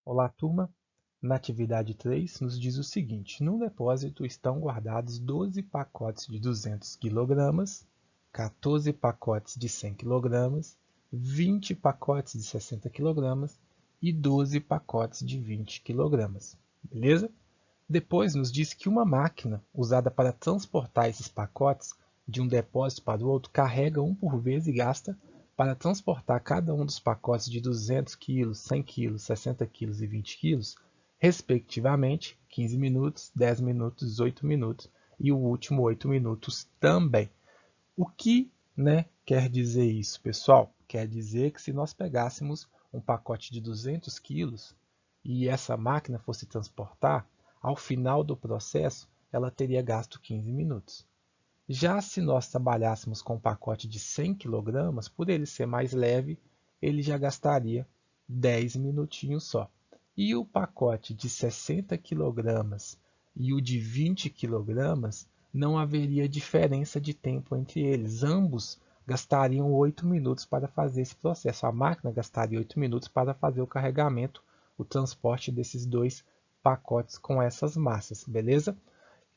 Olá, turma! Na atividade 3, nos diz o seguinte: no depósito estão guardados 12 pacotes de 200 kg, 14 pacotes de 100 kg, 20 pacotes de 60 kg e 12 pacotes de 20 kg. Beleza? Depois nos diz que uma máquina usada para transportar esses pacotes de um depósito para o outro carrega um por vez e gasta para transportar cada um dos pacotes de 200 kg, 100 kg, 60 kg e 20 kg, respectivamente, 15 minutos, 10 minutos, 8 minutos e o último 8 minutos também. O que, quer dizer isso, pessoal? Quer dizer que se nós pegássemos um pacote de 200 quilos e essa máquina fosse transportar, ao final do processo, ela teria gasto 15 minutos. Já se nós trabalhássemos com um pacote de 100 kg, por ele ser mais leve, ele já gastaria 10 minutinhos só. E o pacote de 60 kg e o de 20 kg, não haveria diferença de tempo entre eles. Ambos gastariam 8 minutos para fazer esse processo. A máquina gastaria 8 minutos para fazer o carregamento, o transporte desses dois pacotes com essas massas, beleza?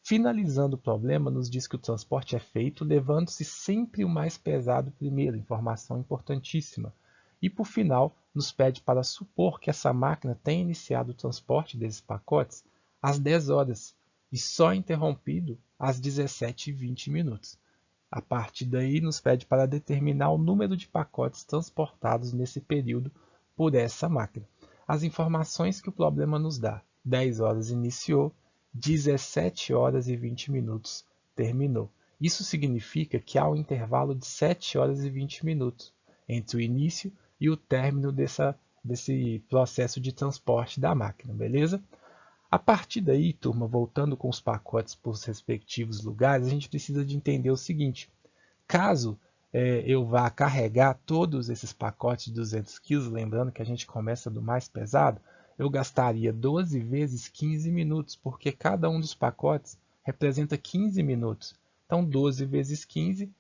Finalizando o problema, nos diz que o transporte é feito levando-se sempre o mais pesado primeiro, informação importantíssima. E por final, nos pede para supor que essa máquina tenha iniciado o transporte desses pacotes às 10 horas e só interrompido às 17h20. A partir daí, nos pede para determinar o número de pacotes transportados nesse período por essa máquina. As informações que o problema nos dá: 10 horas iniciou, 17 horas e 20 minutos terminou. Isso significa que há um intervalo de 7 horas e 20 minutos entre o início e o término desse processo de transporte da máquina, beleza? A partir daí, turma, voltando com os pacotes para os respectivos lugares, a gente precisa de entender o seguinte: caso eu vá carregar todos esses pacotes de 200 kg, lembrando que a gente começa do mais pesado, eu gastaria 12 vezes 15 minutos, porque cada um dos pacotes representa 15 minutos. Então, 12 vezes 15,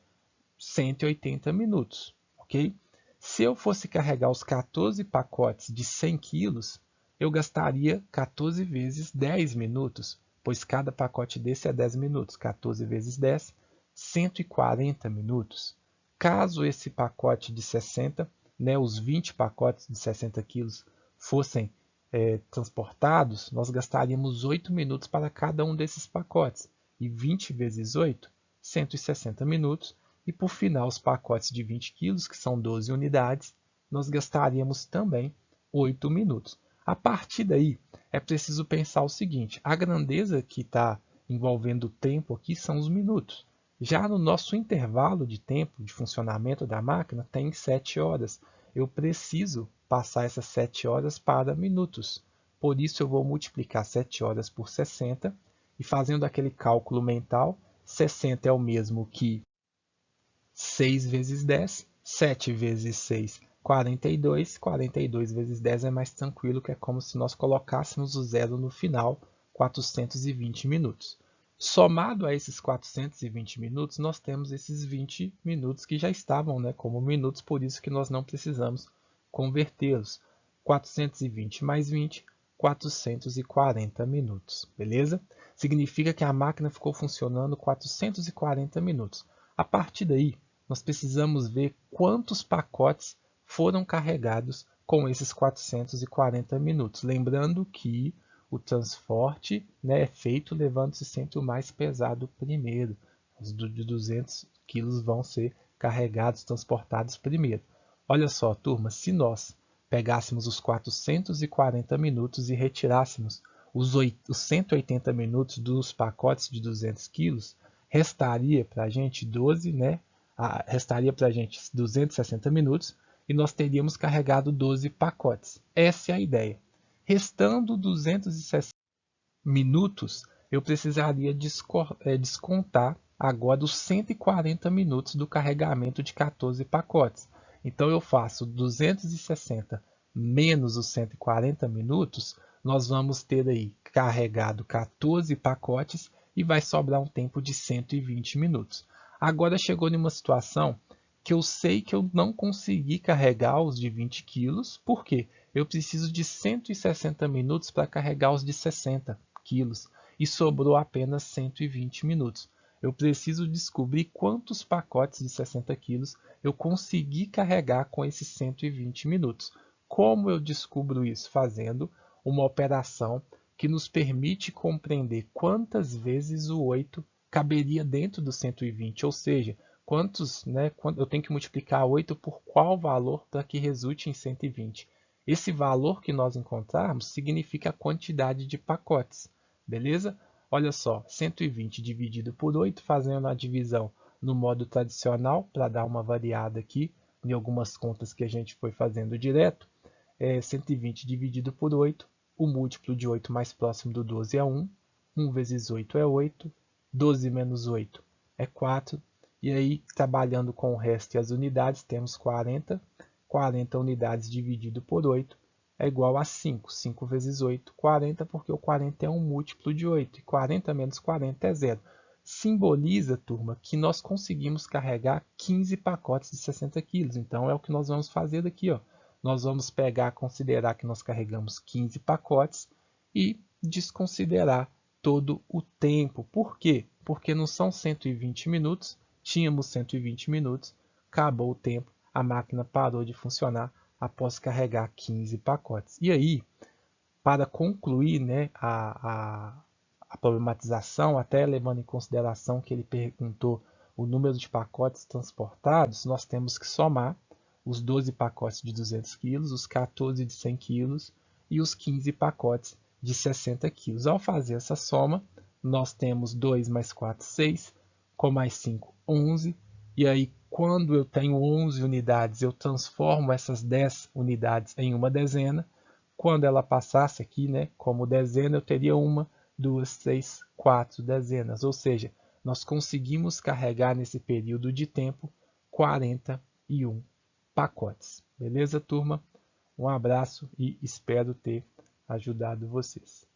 180 minutos, ok? Se eu fosse carregar os 14 pacotes de 100 quilos, eu gastaria 14 vezes 10 minutos, pois cada pacote desse é 10 minutos. 14 vezes 10, 140 minutos. Caso esse pacote de 60, os 20 pacotes de 60 quilos fossem transportados, nós gastaríamos 8 minutos para cada um desses pacotes. E 20 vezes 8, 160 minutos. E por final, os pacotes de 20 quilos, que são 12 unidades, nós gastaríamos também 8 minutos. A partir daí, é preciso pensar o seguinte: a grandeza que está envolvendo o tempo aqui são os minutos. Já no nosso intervalo de tempo de funcionamento da máquina tem 7 horas. Eu preciso passar essas 7 horas para minutos. Por isso eu vou multiplicar 7 horas por 60 e fazendo aquele cálculo mental, 60 é o mesmo que 6 vezes 10, 7 vezes 6, 42. 42 vezes 10 é mais tranquilo, que é como se nós colocássemos o zero no final, 420 minutos. Somado a esses 420 minutos, nós temos esses 20 minutos que já estavam como minutos, por isso que nós não precisamos convertê-los. 420 mais 20, 440 minutos, beleza? Significa que a máquina ficou funcionando 440 minutos. A partir daí, nós precisamos ver quantos pacotes foram carregados com esses 440 minutos. Lembrando que o transporte é feito levando-se sempre o mais pesado primeiro. Os de 200 quilos vão ser carregados, transportados primeiro. Olha só, turma, se nós pegássemos os 440 minutos e retirássemos os 180 minutos dos pacotes de 200 quilos, restaria para a gente 12, restaria para a gente 260 minutos e nós teríamos carregado 12 pacotes. Essa é a ideia. Restando 260 minutos, eu precisaria descontar agora os 140 minutos do carregamento de 14 pacotes. Então eu faço 260 menos os 140 minutos, nós vamos ter aí carregado 14 pacotes e vai sobrar um tempo de 120 minutos. Agora chegou numa situação que eu sei que eu não consegui carregar os de 20 quilos, por quê? Eu preciso de 160 minutos para carregar os de 60 quilos e sobrou apenas 120 minutos. Eu preciso descobrir quantos pacotes de 60 quilos eu consegui carregar com esses 120 minutos. Como eu descubro isso? Fazendo uma operação que nos permite compreender quantas vezes o 8 caberia dentro do 120, ou seja, eu tenho que multiplicar 8 por qual valor para que resulte em 120. Esse valor que nós encontrarmos significa a quantidade de pacotes, beleza? Olha só, 120 dividido por 8, fazendo a divisão no modo tradicional, para dar uma variada aqui, em algumas contas que a gente foi fazendo direto, 120 dividido por 8, o múltiplo de 8 mais próximo do 12 é 1, 1 vezes 8 é 8, 12 menos 8 é 4, e aí, trabalhando com o resto e as unidades, temos 40, 40 unidades dividido por 8 é igual a 5, 5 vezes 8, 40, porque o 40 é um múltiplo de 8, e 40 menos 40 é 0. Simboliza, turma, que nós conseguimos carregar 15 pacotes de 60 quilos. Então, é o que nós vamos fazer daqui, ó. Nós vamos considerar que nós carregamos 15 pacotes e desconsiderar todo o tempo. Por quê? Porque não são 120 minutos, tínhamos 120 minutos, acabou o tempo, a máquina parou de funcionar após carregar 15 pacotes. E aí, para concluir, né, a problematização, até levando em consideração que ele perguntou o número de pacotes transportados, nós temos que somar os 12 pacotes de 200 kg, os 14 de 100 kg e os 15 pacotes de 60 kg. Ao fazer essa soma, nós temos 2 mais 4, 6, com mais 5, 11. E aí, quando eu tenho 11 unidades, eu transformo essas 10 unidades em uma dezena. Quando ela passasse aqui, né, como dezena, eu teria 1, 2, 3, 4 dezenas. Ou seja, nós conseguimos carregar nesse período de tempo 41 pacotes. Beleza, turma? Um abraço e espero ter ajudado vocês.